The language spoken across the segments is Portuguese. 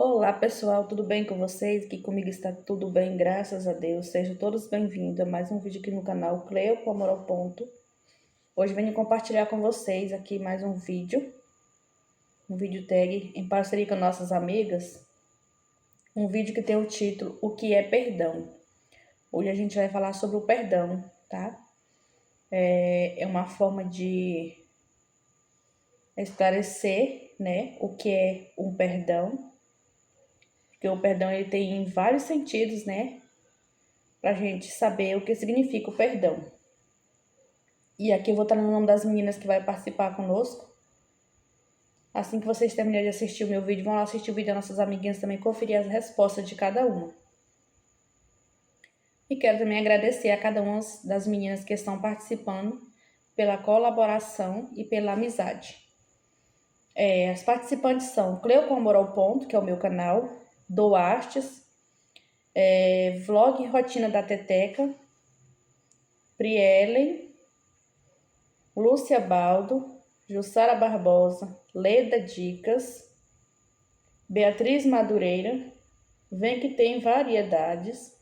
Olá pessoal, tudo bem com vocês? Aqui comigo está tudo bem, graças a Deus. Sejam todos bem-vindos a mais um vídeo aqui no canal Cleo com Amor ao Ponto. Hoje venho compartilhar com vocês aqui mais um vídeo tag em parceria com nossas amigas. Um vídeo que tem o título O que é perdão? Hoje a gente vai falar sobre o perdão, tá? É uma forma de esclarecer, né, o que é um perdão. Porque o perdão ele tem vários sentidos, né? Pra gente saber o que significa o perdão. E aqui eu vou estar no nome das meninas que vai participar conosco. Assim que vocês terminarem de assistir o meu vídeo, vão lá assistir o vídeo das nossas amiguinhas também, conferir as respostas de cada uma. E quero também agradecer a cada uma das meninas que estão participando pela colaboração e pela amizade. As participantes são Cleo com Amor ao Ponto, que é o meu canal, Doastes, Vlog Rotina da Teteca, Prielen, Lúcia Baldo, Jussara Barbosa, Leda Dicas, Beatriz Madureira, Vem que tem variedades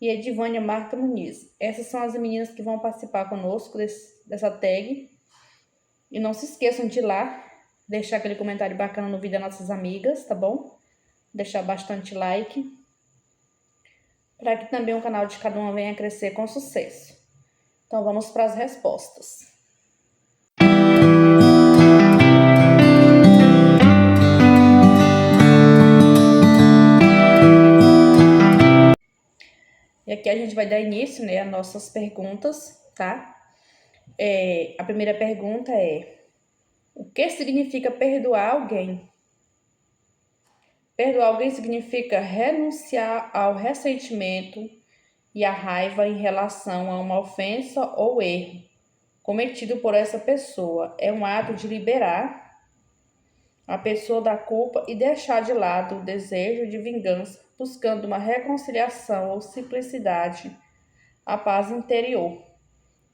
e Edivânia Marta Muniz. Essas são as meninas que vão participar conosco dessa tag. E não se esqueçam de ir lá, deixar aquele comentário bacana no vídeo das nossas amigas, tá bom? Deixar bastante like, para que também o canal de cada uma venha crescer com sucesso. Então vamos para as respostas. E aqui a gente vai dar início, né, às nossas perguntas, tá? A primeira pergunta é: o que significa perdoar alguém? Perdoar alguém significa renunciar ao ressentimento e à raiva em relação a uma ofensa ou erro cometido por essa pessoa. É um ato de liberar a pessoa da culpa e deixar de lado o desejo de vingança, buscando uma reconciliação ou simplicidade, a paz interior.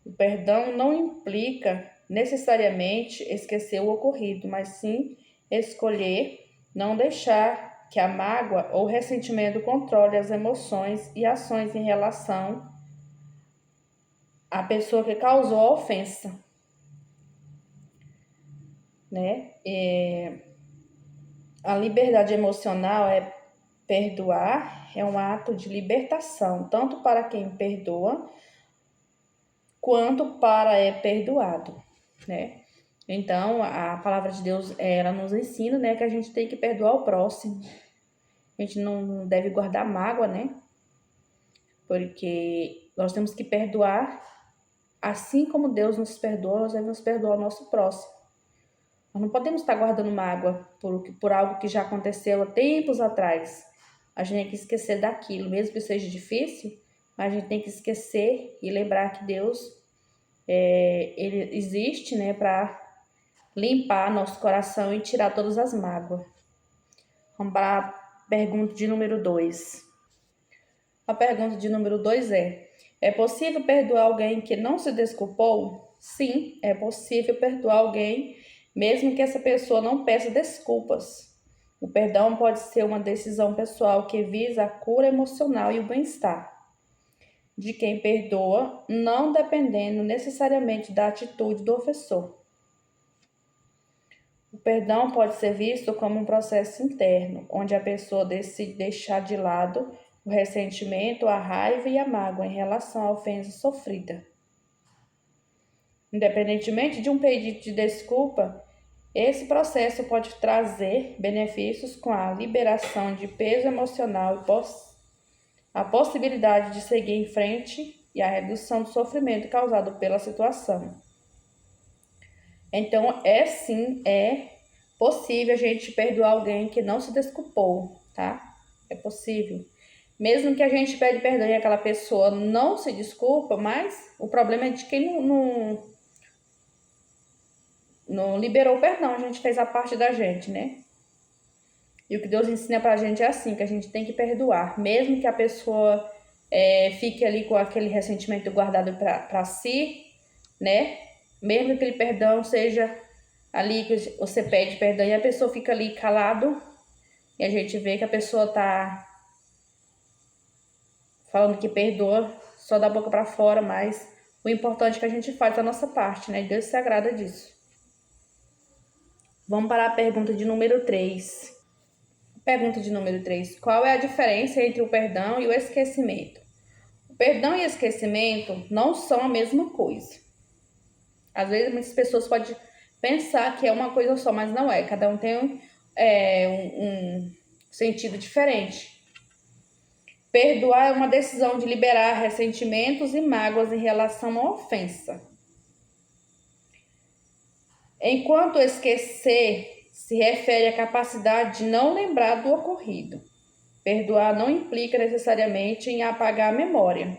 O perdão não implica necessariamente esquecer o ocorrido, mas sim escolher não deixar que a mágoa ou ressentimento controle as emoções e ações em relação à pessoa que causou a ofensa, né? A liberdade emocional perdoar é um ato de libertação, tanto para quem perdoa quanto para perdoado, né? Então, a palavra de Deus, ela nos ensina, né, que a gente tem que perdoar o próximo. A gente não deve guardar mágoa, né? Porque nós temos que perdoar, assim como Deus nos perdoa, nós devemos perdoar o nosso próximo. Nós não podemos estar guardando mágoa por algo que já aconteceu há tempos atrás. A gente tem que esquecer daquilo, mesmo que seja difícil, mas a gente tem que esquecer e lembrar que Deus, ele existe, né, para limpar nosso coração e tirar todas as mágoas. Vamos para a pergunta de número 2. A pergunta de número 2 é possível perdoar alguém que não se desculpou? Sim, é possível perdoar alguém mesmo que essa pessoa não peça desculpas. O perdão pode ser uma decisão pessoal que visa a cura emocional e o bem-estar de quem perdoa, não dependendo necessariamente da atitude do ofensor. O perdão pode ser visto como um processo interno, onde a pessoa decide deixar de lado o ressentimento, a raiva e a mágoa em relação à ofensa sofrida. Independentemente de um pedido de desculpa, esse processo pode trazer benefícios com a liberação de peso emocional e a possibilidade de seguir em frente e a redução do sofrimento causado pela situação. Então, sim, é possível a gente perdoar alguém que não se desculpou, tá? É possível. Mesmo que a gente pede perdão e aquela pessoa não se desculpa, mas o problema é de quem não liberou o perdão, a gente fez a parte da gente, né? E o que Deus ensina pra gente é assim, que a gente tem que perdoar, mesmo que a pessoa fique ali com aquele ressentimento guardado pra si, né? Mesmo que aquele perdão seja ali que você pede perdão e a pessoa fica ali calado, e a gente vê que a pessoa tá falando que perdoa só da boca para fora, mas o importante é que a gente faz a nossa parte, né? Deus se agrada disso. Vamos para a pergunta de número 3. Pergunta de número 3. Qual é a diferença entre o perdão e o esquecimento? O perdão e esquecimento não são a mesma coisa. Às vezes muitas pessoas podem pensar que é uma coisa só, mas não é. Cada um tem um sentido diferente. Perdoar é uma decisão de liberar ressentimentos e mágoas em relação a uma ofensa. Enquanto esquecer se refere à capacidade de não lembrar do ocorrido. Perdoar não implica necessariamente em apagar a memória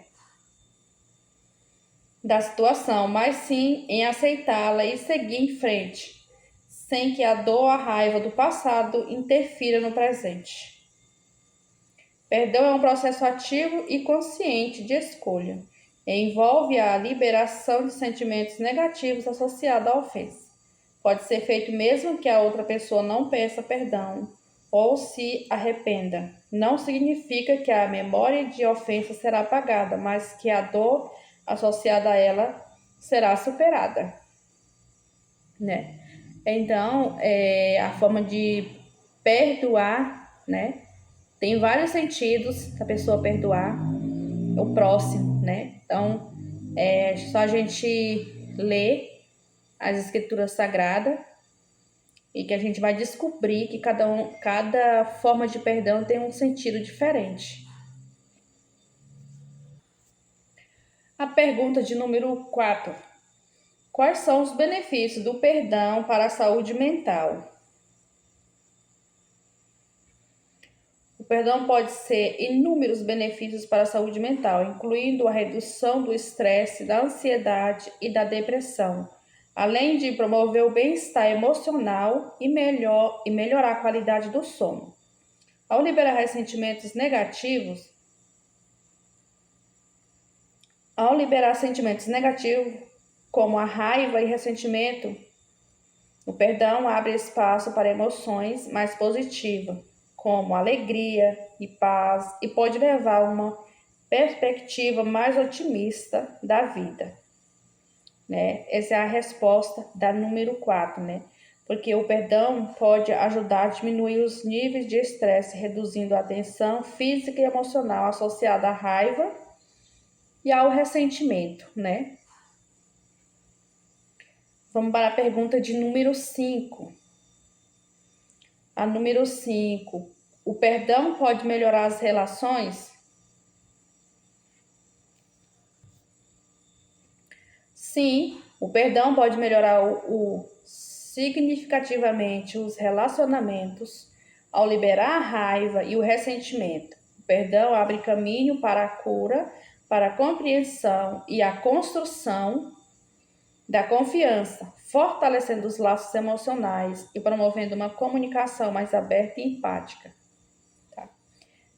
da situação, mas sim em aceitá-la e seguir em frente, sem que a dor ou a raiva do passado interfira no presente. Perdão é um processo ativo e consciente de escolha. Envolve a liberação de sentimentos negativos associados à ofensa. Pode ser feito mesmo que a outra pessoa não peça perdão ou se arrependa. Não significa que a memória de ofensa será apagada, mas que a dor associada a ela será superada, né? Então, a forma de perdoar, né? Tem vários sentidos da pessoa perdoar o próximo, né? Então, é só a gente ler as escrituras sagradas e que a gente vai descobrir que cada forma de perdão tem um sentido diferente. A pergunta de número 4. Quais são os benefícios do perdão para a saúde mental? O perdão pode ser inúmeros benefícios para a saúde mental, incluindo a redução do estresse, da ansiedade e da depressão, além de promover o bem-estar emocional e melhorar a qualidade do sono. Ao liberar sentimentos negativos, como a raiva e ressentimento, o perdão abre espaço para emoções mais positivas, como alegria e paz, e pode levar a uma perspectiva mais otimista da vida, né? Essa é a resposta da número 4, né? Porque o perdão pode ajudar a diminuir os níveis de estresse, reduzindo a tensão física e emocional associada à raiva e ao ressentimento, né? Vamos para a pergunta de número 5. A número 5. O perdão pode melhorar as relações? Sim, o perdão pode melhorar significativamente os relacionamentos ao liberar a raiva e o ressentimento. O perdão abre caminho para a cura, para a compreensão e a construção da confiança, fortalecendo os laços emocionais e promovendo uma comunicação mais aberta e empática. Tá?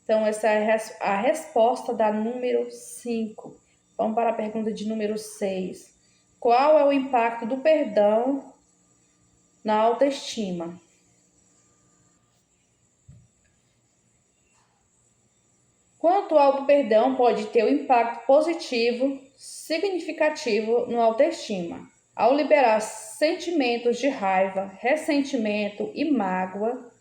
Então, essa é a resposta da número 5. Vamos para a pergunta de número 6. Qual é o impacto do perdão na autoestima? Quanto ao perdão pode ter um impacto positivo, significativo no autoestima. Ao liberar sentimentos de raiva, ressentimento e mágoa,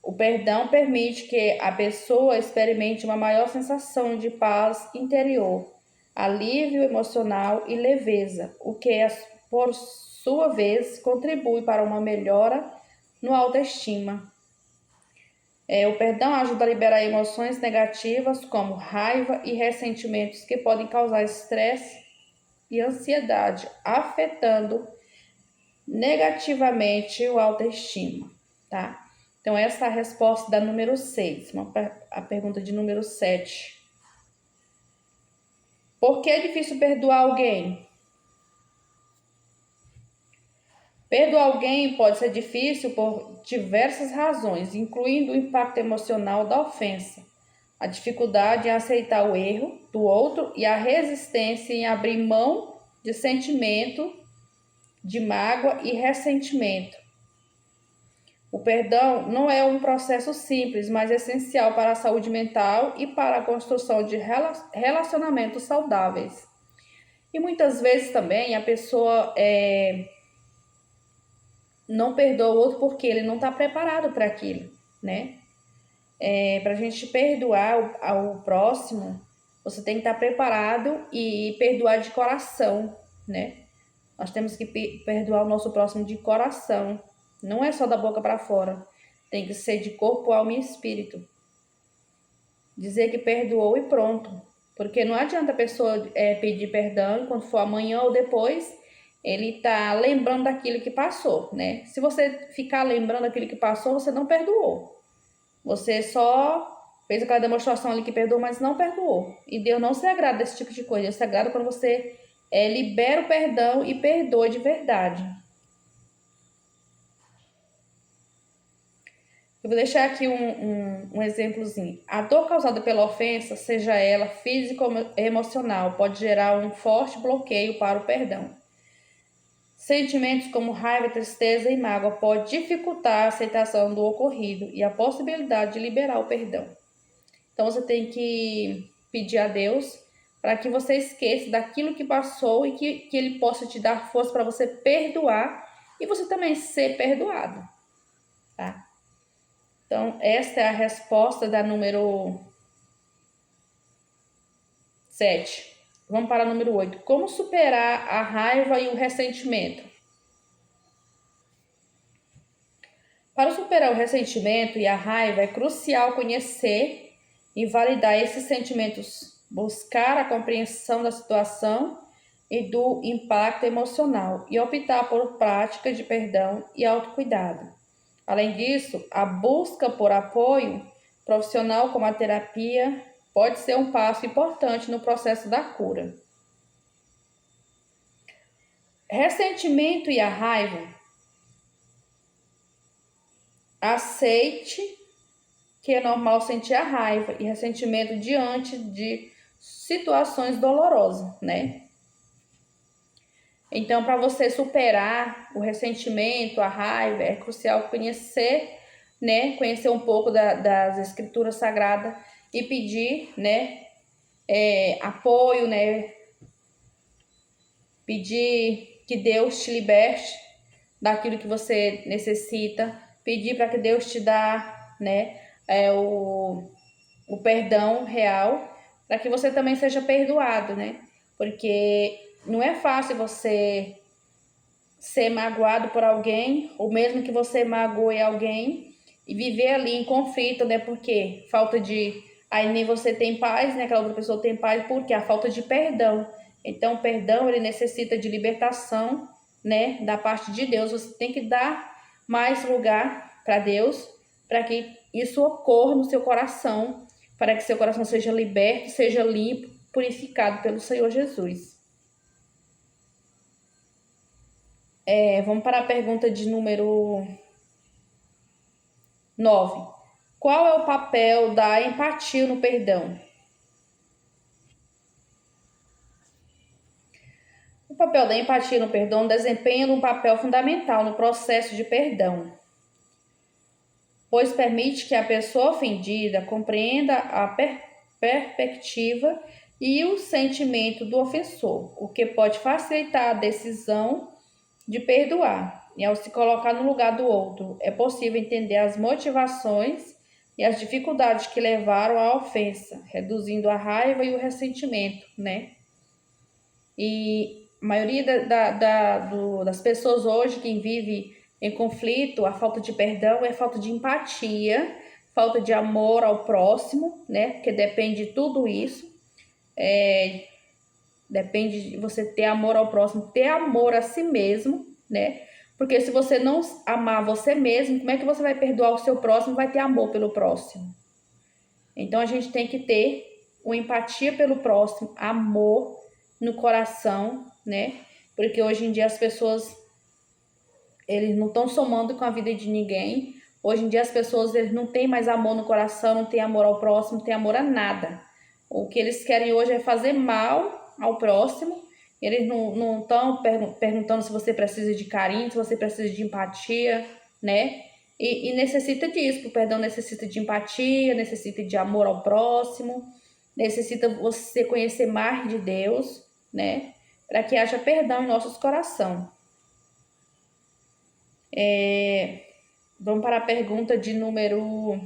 o perdão permite que a pessoa experimente uma maior sensação de paz interior, alívio emocional e leveza, o que, por sua vez, contribui para uma melhora no autoestima. O perdão ajuda a liberar emoções negativas como raiva e ressentimentos que podem causar estresse e ansiedade, afetando negativamente o autoestima, tá? Então, essa é a resposta da número 6. A pergunta de número 7. Por que é difícil perdoar alguém? Perdoar alguém pode ser difícil por diversas razões, incluindo o impacto emocional da ofensa, a dificuldade em aceitar o erro do outro e a resistência em abrir mão de sentimento de mágoa e ressentimento. O perdão não é um processo simples, mas essencial para a saúde mental e para a construção de relacionamentos saudáveis. E muitas vezes também a pessoa não perdoa o outro porque ele não está preparado para aquilo, né? Para a gente perdoar ao próximo, você tem que estar preparado e perdoar de coração, né? Nós temos que perdoar o nosso próximo de coração. Não é só da boca para fora. Tem que ser de corpo, alma e espírito. Dizer que perdoou e pronto. Porque não adianta a pessoa pedir perdão e quando for amanhã ou depois, ele tá lembrando daquilo que passou, né? Se você ficar lembrando daquilo que passou, você não perdoou. Você só fez aquela demonstração ali que perdoou, mas não perdoou. E Deus não se agrada desse tipo de coisa. Deus se agrada quando você libera o perdão e perdoa de verdade. Eu vou deixar aqui um exemplozinho. A dor causada pela ofensa, seja ela física ou emocional, pode gerar um forte bloqueio para o perdão. Sentimentos como raiva, tristeza e mágoa podem dificultar a aceitação do ocorrido e a possibilidade de liberar o perdão. Então você tem que pedir a Deus para que você esqueça daquilo que passou e que Ele possa te dar força para você perdoar e você também ser perdoado, tá? Então, esta é a resposta da número 7. Vamos para a número 8. Como superar a raiva e o ressentimento? Para superar o ressentimento e a raiva, é crucial conhecer e validar esses sentimentos, buscar a compreensão da situação e do impacto emocional e optar por prática de perdão e autocuidado. Além disso, a busca por apoio profissional como a terapia pode ser um passo importante no processo da cura. Ressentimento e a raiva. Aceite que é normal sentir a raiva e ressentimento diante de situações dolorosas, né? Então, para você superar o ressentimento, a raiva, é crucial conhecer, né? Conhecer um pouco das escrituras sagradas e pedir, né? Apoio, né? Pedir que Deus te liberte daquilo que você necessita, pedir para que Deus te dá, né? O perdão real, para que você também seja perdoado, né? Porque não é fácil você ser magoado por alguém, ou mesmo que você magoe alguém, e viver ali em conflito, né? Porque falta de... Aí nem você tem paz, né? Aquela outra pessoa tem paz, porque a falta de perdão. Então, o perdão, ele necessita de libertação, né? Da parte de Deus. Você tem que dar mais lugar para Deus, para que isso ocorra no seu coração, para que seu coração seja liberto, seja limpo, purificado pelo Senhor Jesus. Vamos para a pergunta de número 9. Qual é o papel da empatia no perdão? O papel da empatia no perdão desempenha um papel fundamental no processo de perdão, pois permite que a pessoa ofendida compreenda a perspectiva e o sentimento do ofensor, o que pode facilitar a decisão de perdoar. E ao se colocar no lugar do outro, é possível entender as motivações e as dificuldades que levaram à ofensa, reduzindo a raiva e o ressentimento, né? E a maioria das pessoas hoje que vive em conflito, a falta de perdão é falta de empatia, falta de amor ao próximo, né? Porque depende de tudo isso. Depende de você ter amor ao próximo, ter amor a si mesmo, né? Porque se você não amar você mesmo, como é que você vai perdoar o seu próximo, vai ter amor pelo próximo? Então a gente tem que ter uma empatia pelo próximo, amor no coração, né? Porque hoje em dia as pessoas, eles não estão somando com a vida de ninguém. Hoje em dia as pessoas, eles não têm mais amor no coração, não têm amor ao próximo, não têm amor a nada. O que eles querem hoje é fazer mal ao próximo. Eles não estão perguntando se você precisa de carinho, se você precisa de empatia, né? E necessita disso, o perdão necessita de empatia, necessita de amor ao próximo, necessita você conhecer mais de Deus, né? Para que haja perdão em nossos corações. Vamos para a pergunta de número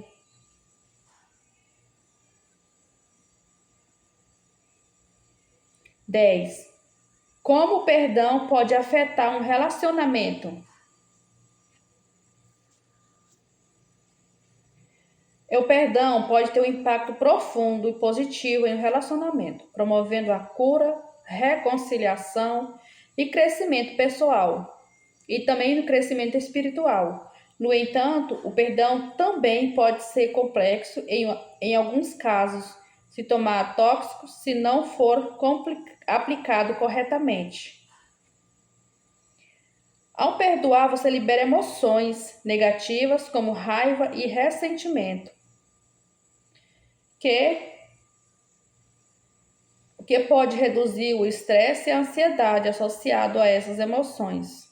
10. Como o perdão pode afetar um relacionamento? O perdão pode ter um impacto profundo e positivo em um relacionamento, promovendo a cura, reconciliação e crescimento pessoal, e também no crescimento espiritual. No entanto, o perdão também pode ser complexo em alguns casos, se tomar tóxico se não for aplicado corretamente. Ao perdoar, você libera emoções negativas como raiva e ressentimento, que pode reduzir o estresse e a ansiedade associado a essas emoções.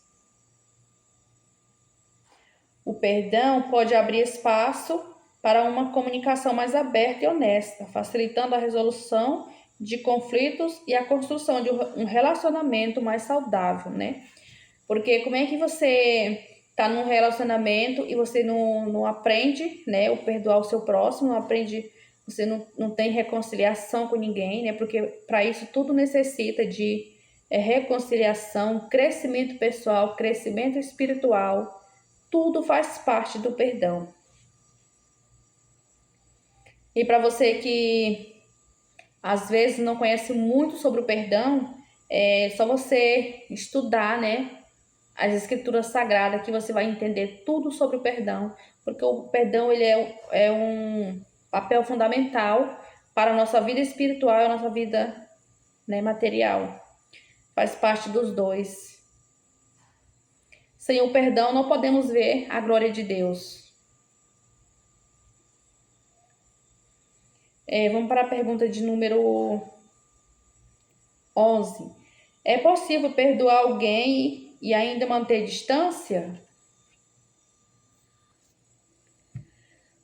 O perdão pode abrir espaço para uma comunicação mais aberta e honesta, facilitando a resolução de conflitos e a construção de um relacionamento mais saudável, né? Porque como é que você está num relacionamento e você não aprende, né, o perdoar o seu próximo, não aprende, você não tem reconciliação com ninguém, né? Porque para isso tudo necessita de reconciliação, crescimento pessoal, crescimento espiritual, tudo faz parte do perdão. E para você que às vezes não conhece muito sobre o perdão, é só você estudar, né, as escrituras sagradas que você vai entender tudo sobre o perdão, porque o perdão ele é um papel fundamental para a nossa vida espiritual e a nossa vida, né, material. Faz parte dos dois. Sem o perdão não podemos ver a glória de Deus. Vamos para a pergunta de número 11. É possível perdoar alguém e ainda manter distância?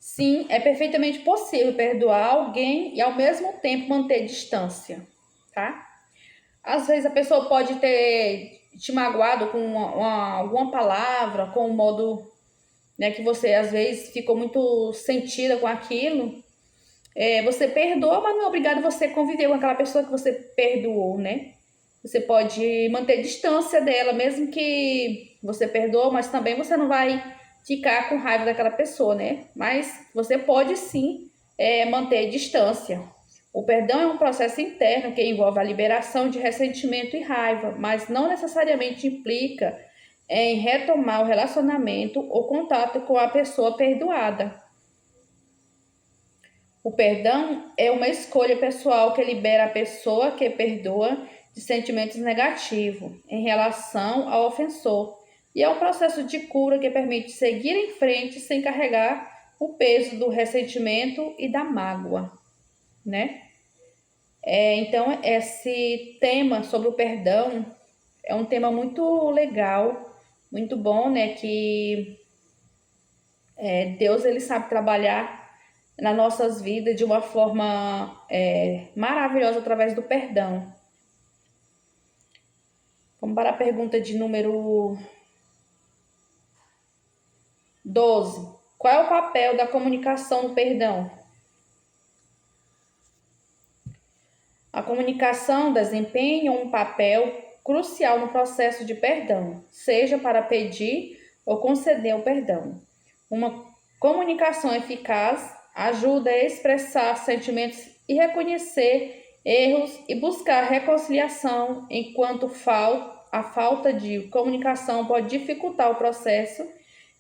Sim, é perfeitamente possível perdoar alguém e ao mesmo tempo manter distância, tá? Às vezes a pessoa pode ter te magoado com alguma palavra, com um modo, né, que você às vezes ficou muito sentida com aquilo. Você perdoa, mas não é obrigado você conviver com aquela pessoa que você perdoou, né? Você pode manter distância dela, mesmo que você perdoou, mas também você não vai ficar com raiva daquela pessoa, né? Mas você pode sim manter distância. O perdão é um processo interno que envolve a liberação de ressentimento e raiva, mas não necessariamente implica em retomar o relacionamento ou contato com a pessoa perdoada. O perdão é uma escolha pessoal que libera a pessoa que perdoa de sentimentos negativos em relação ao ofensor. E é um processo de cura que permite seguir em frente sem carregar o peso do ressentimento e da mágoa, né? Então, esse tema sobre o perdão é um tema muito legal, muito bom, né? Que Deus ele sabe trabalhar nas nossas vidas de uma forma maravilhosa através do perdão. Vamos para a pergunta de número 12. Qual é o papel da comunicação no perdão? A comunicação desempenha um papel crucial no processo de perdão, seja para pedir ou conceder o perdão. Uma comunicação eficaz ajuda a expressar sentimentos e reconhecer erros e buscar reconciliação, enquanto a falta de comunicação pode dificultar o processo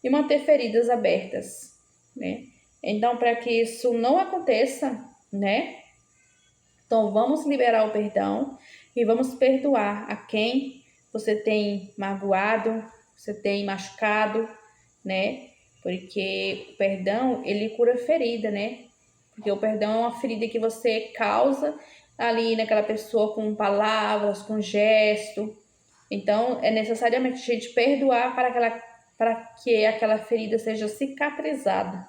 e manter feridas abertas, né? Então, para que isso não aconteça, né? Então, vamos liberar o perdão e vamos perdoar a quem você tem magoado, você tem machucado, né? Porque o perdão, ele cura ferida, né? Porque o perdão é uma ferida que você causa ali naquela pessoa com palavras, com gesto. Então, é necessariamente a gente perdoar para para que aquela ferida seja cicatrizada.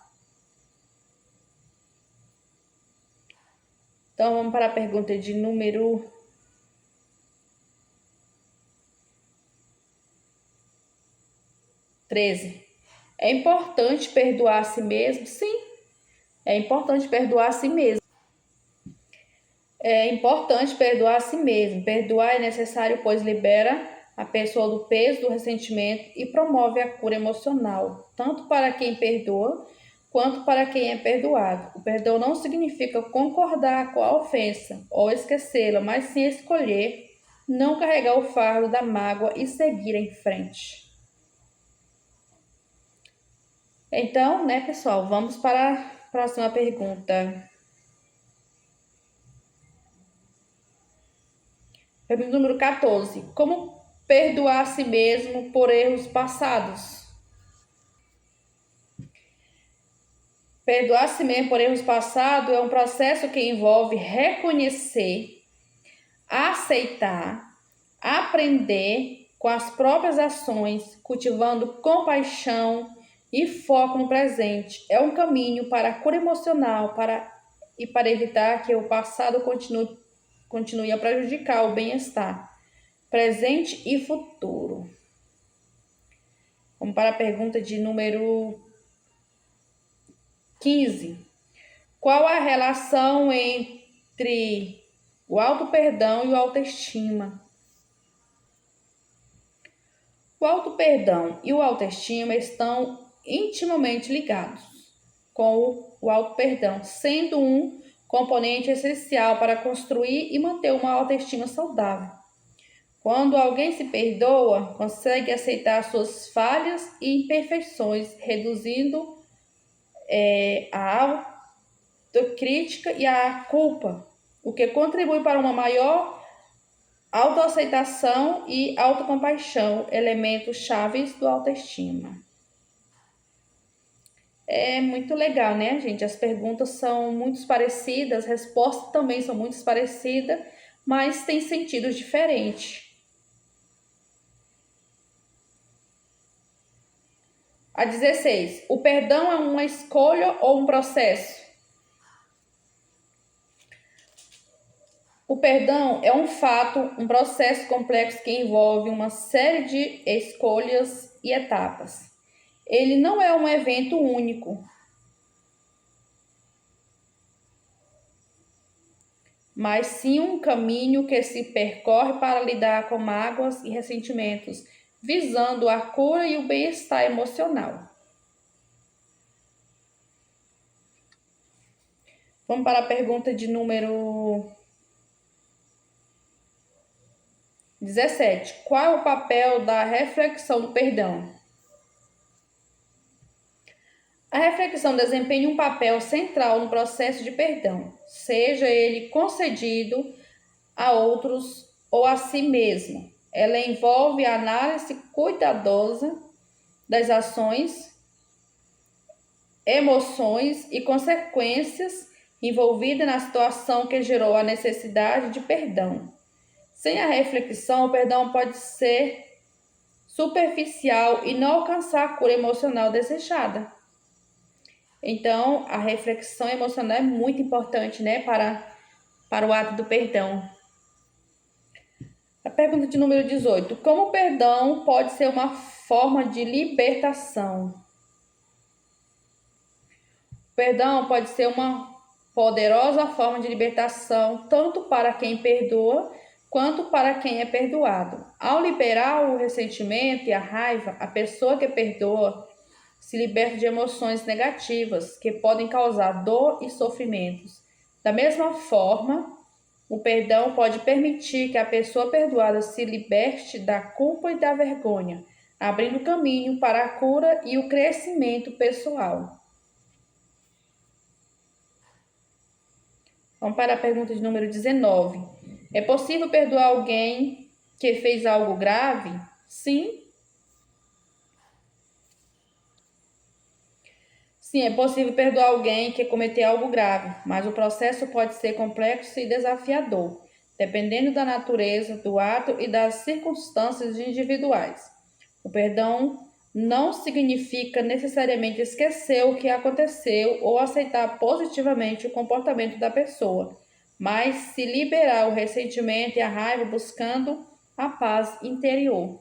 Então, vamos para a pergunta de número 13. É importante perdoar a si mesmo? Sim, é importante perdoar a si mesmo. É importante perdoar a si mesmo. Perdoar é necessário, pois libera a pessoa do peso do ressentimento e promove a cura emocional, tanto para quem perdoa quanto para quem é perdoado. O perdão não significa concordar com a ofensa ou esquecê-la, mas sim escolher não carregar o fardo da mágoa e seguir em frente. Então, né, pessoal, vamos para a próxima pergunta. Pergunta número 14. Como perdoar a si mesmo por erros passados? Perdoar a si mesmo por erros passados é um processo que envolve reconhecer, aceitar, aprender com as próprias ações, cultivando compaixão e foco no presente. É um caminho para a cura emocional e para evitar que o passado continue a prejudicar o bem-estar presente e futuro. Vamos para a pergunta de número 15. Qual a relação entre o auto-perdão e o autoestima? O auto-perdão e o autoestima estão intimamente ligados com o auto-perdão, sendo um componente essencial para construir e manter uma autoestima saudável. Quando alguém se perdoa, consegue aceitar suas falhas e imperfeições, reduzindo a autocrítica e a culpa, o que contribui para uma maior autoaceitação e autocompaixão, elementos chaves do autoestima. É muito legal, né, gente? As perguntas são muito parecidas, as respostas também são muito parecidas, mas têm sentidos diferentes. A 16. O perdão é uma escolha ou um processo? O perdão é um fato, um processo complexo que envolve uma série de escolhas e etapas. Ele não é um evento único, mas sim um caminho que se percorre para lidar com mágoas e ressentimentos, visando a cura e o bem-estar emocional. Vamos para a pergunta de número 17. Qual é o papel da reflexão do perdão? A reflexão desempenha um papel central no processo de perdão, seja ele concedido a outros ou a si mesmo. Ela envolve a análise cuidadosa das ações, emoções e consequências envolvidas na situação que gerou a necessidade de perdão. Sem a reflexão, o perdão pode ser superficial e não alcançar a cura emocional desejada. Então, a reflexão emocional é muito importante, né, para o ato do perdão. A pergunta de número 18. Como o perdão pode ser uma forma de libertação? O perdão pode ser uma poderosa forma de libertação, tanto para quem perdoa, quanto para quem é perdoado. Ao liberar o ressentimento e a raiva, a pessoa que perdoa se liberta de emoções negativas que podem causar dor e sofrimentos. Da mesma forma, o perdão pode permitir que a pessoa perdoada se liberte da culpa e da vergonha, abrindo caminho para a cura e o crescimento pessoal. Vamos para a pergunta de número 19. É possível perdoar alguém que fez algo grave? Sim. Sim, é possível perdoar alguém que cometeu algo grave, mas o processo pode ser complexo e desafiador, dependendo da natureza do ato e das circunstâncias individuais. O perdão não significa necessariamente esquecer o que aconteceu ou aceitar positivamente o comportamento da pessoa, mas se liberar o ressentimento e a raiva buscando a paz interior.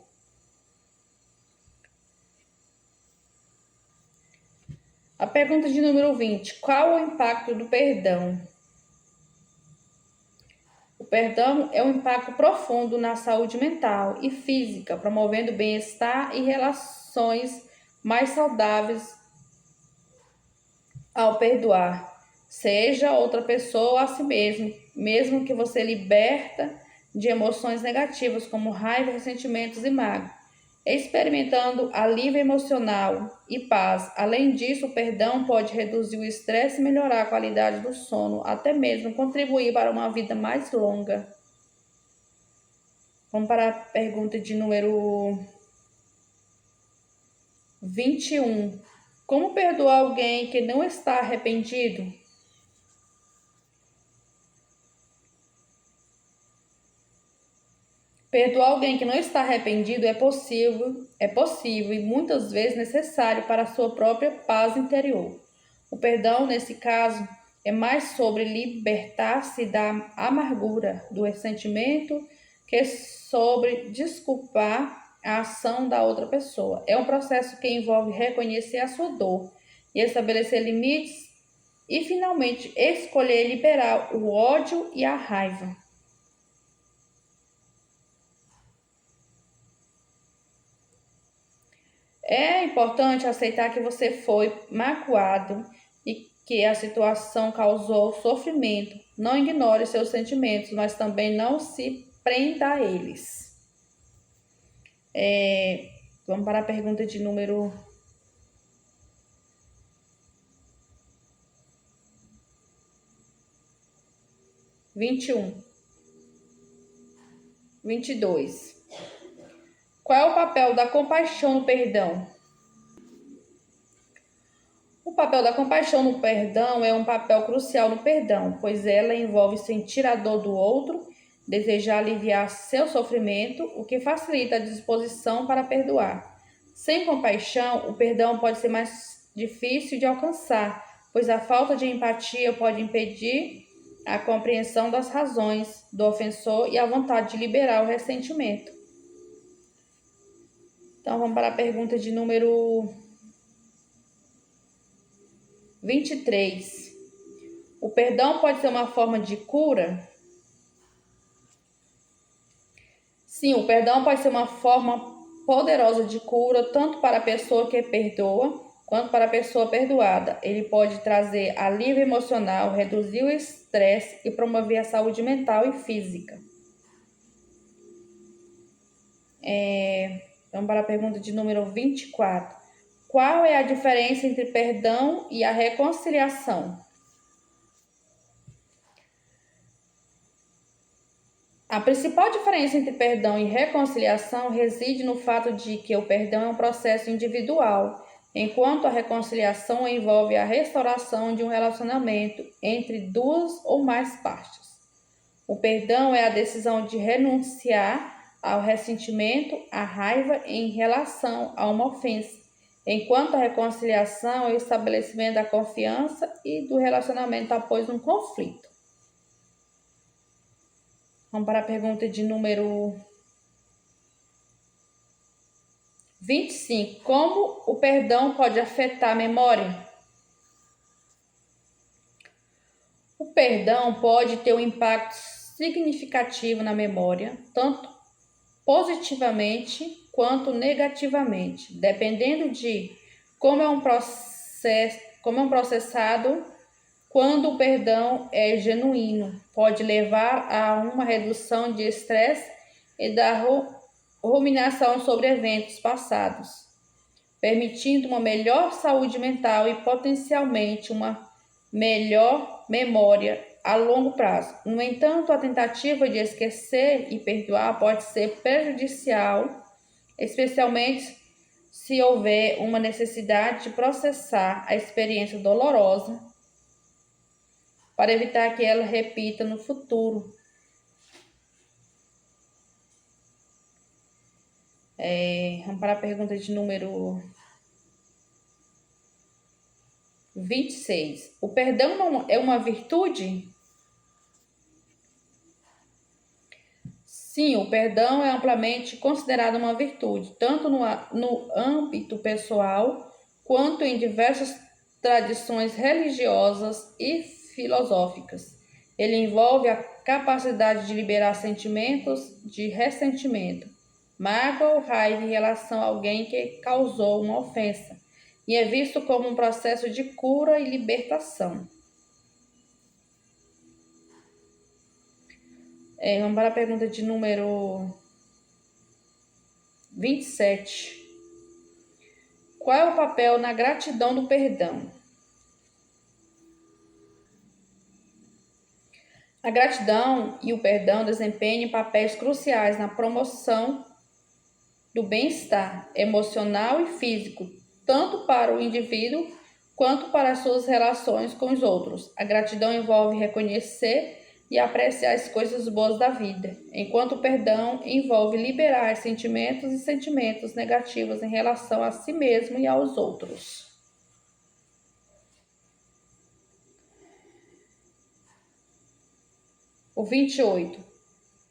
A pergunta de número 20. Qual o impacto do perdão? O perdão é um impacto profundo na saúde mental e física, promovendo bem-estar e relações mais saudáveis ao perdoar, seja outra pessoa ou a si mesmo, mesmo que você liberta de emoções negativas como raiva, ressentimentos e mágoa, experimentando alívio emocional e paz. Além disso, o perdão pode reduzir o estresse e melhorar a qualidade do sono, até mesmo contribuir para uma vida mais longa. Vamos para a pergunta de número 21. Como perdoar alguém que não está arrependido? Perdoar alguém que não está arrependido é possível e muitas vezes necessário para a sua própria paz interior. O perdão, nesse caso, é mais sobre libertar-se da amargura, do ressentimento, que sobre desculpar a ação da outra pessoa. É um processo que envolve reconhecer a sua dor e estabelecer limites e, finalmente, escolher liberar o ódio e a raiva. É importante aceitar que você foi magoado e que a situação causou sofrimento. Não ignore seus sentimentos, mas também não se prenda a eles. Vamos para a pergunta de número 21. 22. Qual é o papel da compaixão no perdão? O papel da compaixão no perdão é um papel crucial no perdão, pois ela envolve sentir a dor do outro, desejar aliviar seu sofrimento, o que facilita a disposição para perdoar. Sem compaixão, o perdão pode ser mais difícil de alcançar, pois a falta de empatia pode impedir a compreensão das razões do ofensor e a vontade de liberar o ressentimento. Então, vamos para a pergunta de número 23. O perdão pode ser uma forma de cura? Sim, o perdão pode ser uma forma poderosa de cura, tanto para a pessoa que perdoa, quanto para a pessoa perdoada. Ele pode trazer alívio emocional, reduzir o estresse e promover a saúde mental e física. Vamos para a pergunta de número 24. Qual é a diferença entre perdão e a reconciliação? A principal diferença entre perdão e reconciliação reside no fato de que o perdão é um processo individual, enquanto a reconciliação envolve a restauração de um relacionamento entre duas ou mais partes. O perdão é a decisão de renunciar ao ressentimento, à raiva em relação a uma ofensa, enquanto a reconciliação é o estabelecimento da confiança e do relacionamento após um conflito. Vamos para a pergunta de número 25. Como o perdão pode afetar a memória? O perdão pode ter um impacto significativo na memória, tanto positivamente quanto negativamente, dependendo de como é um processado. Quando o perdão é genuíno, pode levar a uma redução de estresse e da ruminação sobre eventos passados, permitindo uma melhor saúde mental e potencialmente uma melhor memória a longo prazo. No entanto, a tentativa de esquecer e perdoar pode ser prejudicial, especialmente se houver uma necessidade de processar a experiência dolorosa para evitar que ela repita no futuro. Vamos para a pergunta de número 26. O perdão não é uma virtude? Sim, o perdão é amplamente considerado uma virtude, tanto no âmbito pessoal, quanto em diversas tradições religiosas e filosóficas. Ele envolve a capacidade de liberar sentimentos de ressentimento, mágoa ou raiva em relação a alguém que causou uma ofensa, e é visto como um processo de cura e libertação. Vamos para a pergunta de número 27. Qual é o papel na gratidão do perdão? A gratidão e o perdão desempenham papéis cruciais na promoção do bem-estar emocional e físico, tanto para o indivíduo quanto para as suas relações com os outros. A gratidão envolve reconhecer e apreciar as coisas boas da vida, enquanto o perdão envolve liberar sentimentos e sentimentos negativos em relação a si mesmo e aos outros. O 28.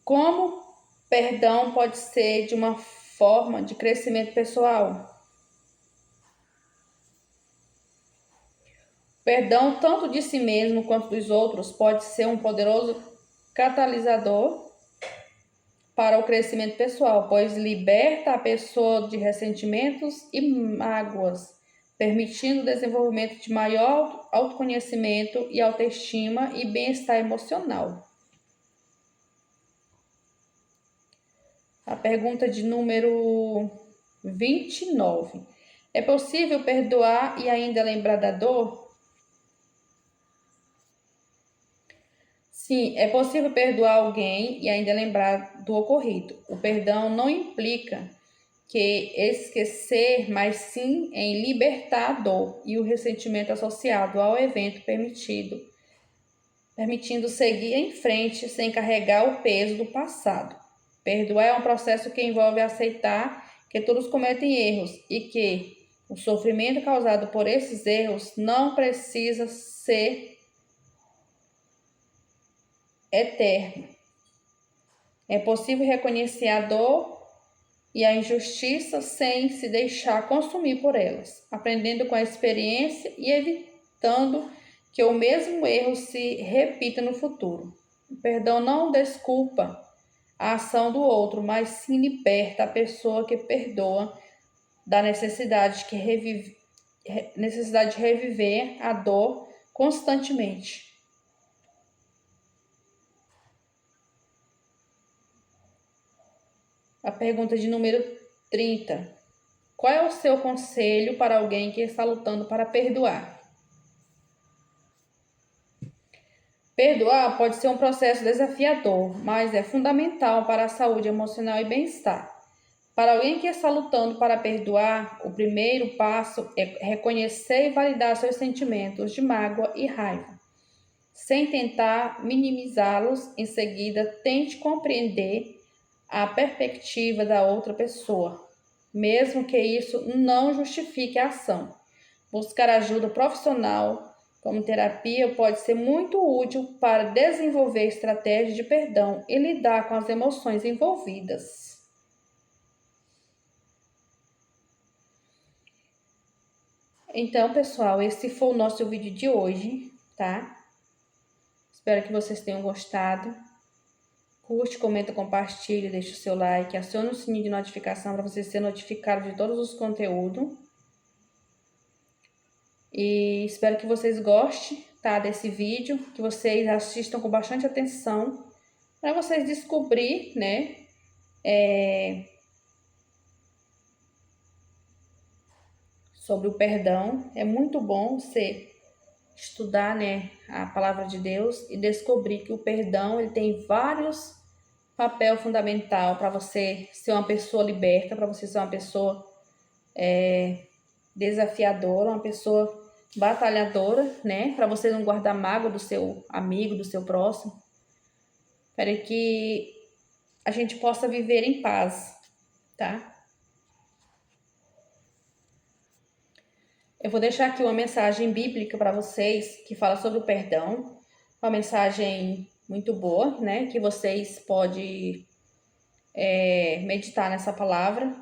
Como perdão pode ser de uma forma de crescimento pessoal? Perdão, tanto de si mesmo quanto dos outros, pode ser um poderoso catalisador para o crescimento pessoal, pois liberta a pessoa de ressentimentos e mágoas, permitindo o desenvolvimento de maior autoconhecimento e autoestima e bem-estar emocional. A pergunta de número 29. É possível perdoar e ainda lembrar da dor? Sim, é possível perdoar alguém e ainda lembrar do ocorrido. O perdão não implica que esquecer, mas sim em libertar a dor e o ressentimento associado ao evento permitindo seguir em frente sem carregar o peso do passado. Perdoar é um processo que envolve aceitar que todos cometem erros e que o sofrimento causado por esses erros não precisa ser eterno. É possível reconhecer a dor e a injustiça sem se deixar consumir por elas, aprendendo com a experiência e evitando que o mesmo erro se repita no futuro. O perdão não desculpa a ação do outro, mas sim liberta a pessoa que perdoa da necessidade de reviver a dor constantemente. A pergunta de número 30. Qual é o seu conselho para alguém que está lutando para perdoar? Perdoar pode ser um processo desafiador, mas é fundamental para a saúde emocional e bem-estar. Para alguém que está lutando para perdoar, o primeiro passo é reconhecer e validar seus sentimentos de mágoa e raiva. Sem tentar minimizá-los, em seguida, tente compreender a perspectiva da outra pessoa, mesmo que isso não justifique a ação. Buscar ajuda profissional, como terapia, pode ser muito útil para desenvolver estratégias de perdão e lidar com as emoções envolvidas. Então, pessoal, esse foi o nosso vídeo de hoje, tá? Espero que vocês tenham gostado. Curte, comenta, compartilhe, deixe o seu like, acione o sininho de notificação para você ser notificado de todos os conteúdos. E espero que vocês gostem, tá, desse vídeo, que vocês assistam com bastante atenção, para vocês descobrir, né, sobre o perdão. É muito bom você estudar, né, a palavra de Deus e descobrir que o perdão ele tem vários papel fundamental para você ser uma pessoa liberta, para você ser uma pessoa desafiadora, uma pessoa batalhadora, né? Para você não guardar mágoa do seu amigo, do seu próximo, para que a gente possa viver em paz, tá? Eu vou deixar aqui uma mensagem bíblica para vocês que fala sobre o perdão. Uma mensagem muito boa, né? Que vocês podem meditar nessa palavra,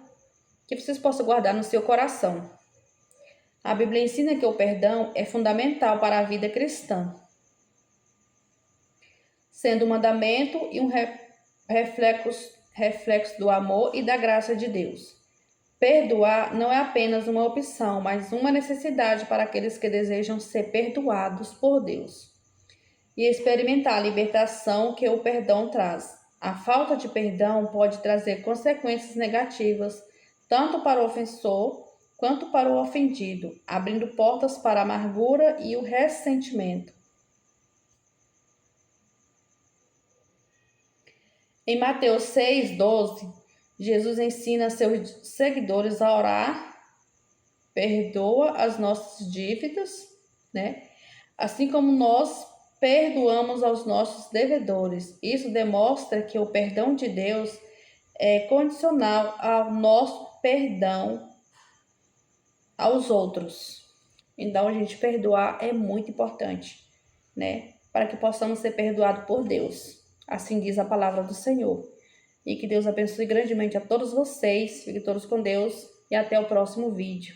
que vocês possam guardar no seu coração. A Bíblia ensina que o perdão é fundamental para a vida cristã, sendo um mandamento e um reflexo do amor e da graça de Deus. Perdoar não é apenas uma opção, mas uma necessidade para aqueles que desejam ser perdoados por Deus e experimentar a libertação que o perdão traz. A falta de perdão pode trazer consequências negativas tanto para o ofensor quanto para o ofendido, abrindo portas para a amargura e o ressentimento. Em Mateus 6:12, Jesus ensina a seus seguidores a orar, perdoa as nossas dívidas, né? Assim como nós perdoamos aos nossos devedores. Isso demonstra que o perdão de Deus é condicional ao nosso perdão aos outros. Então, a gente perdoar é muito importante, né? Para que possamos ser perdoados por Deus. Assim diz a palavra do Senhor. E que Deus abençoe grandemente a todos vocês. Fiquem todos com Deus e até o próximo vídeo.